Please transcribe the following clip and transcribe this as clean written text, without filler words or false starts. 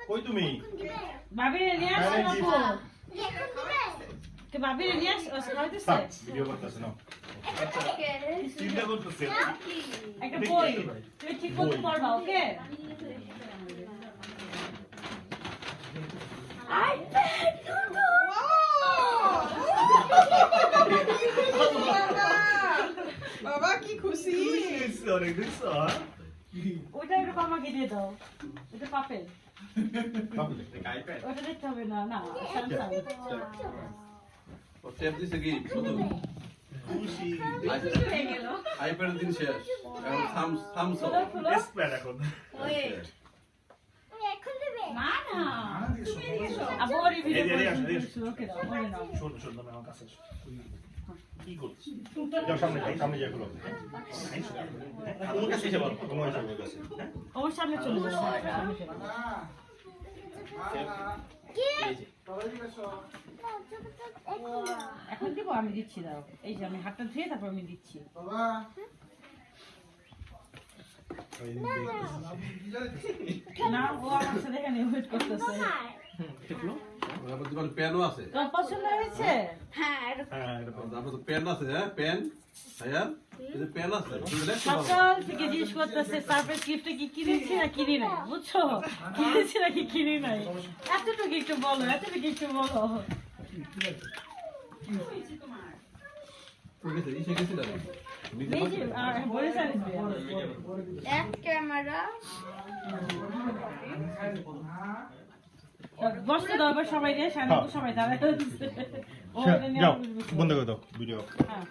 কই তুমি ভাবিরে নিয়ে আসো বাবু কে ভাবিরে নিয়ে আসো খাইতেছে ভিডিও করতেছ না চিন্তা করতেছে একটা বই তুমি ঠিক মতো পড়বা ওকে বাবা কি খুশি সরি দিস ওটা একটু আমাকে দিয়ে দাও এটা পাপেল ওটা দেখতে হবে না না স্যামসাং ও টেপ দিছে কি শুধু খুশি আইপ্যাড দিন শেষ এখন সামসং এসপ্যাড এখন না না আবু ওই ভিডিও শুরু করে দাও বলে নাও শোন না আমার কাছে কি করছিস যাও সামনে যাও খোলো তোমার কাছে এসে বল তোমার কাছে ওর সামনে চলে যাও সামনে চলে যাও এখন দিব আমি দিচ্ছি দাও এই যে আমি হাতটা ধুয়ে তারপর আমি দিচ্ছি না ও আমার সাথে এখানে ওয়েট করতেছে দোকান পেনও আছে তোর পছন্দ হয়েছে তারপর তো পেন আছে হ্যাঁ পেন ভাইয়া এই যে পেন আছে সকাল থেকে জিজ্ঞেস করতেছে সারপ্রাইজ গিফটে কি কিনেছি না কিনি নাই বুঝছো কিনেছি নাকি কিনি নাই এতটুকু একটু বলো এতটুকু একটু বলো এই যে বলে এক ক্যামেরা বসতে দাও এবার সবাই রে সামনে সবাই দাঁড়ায় যাও বন্ধ করে দাও ভিডিও হ্যাঁ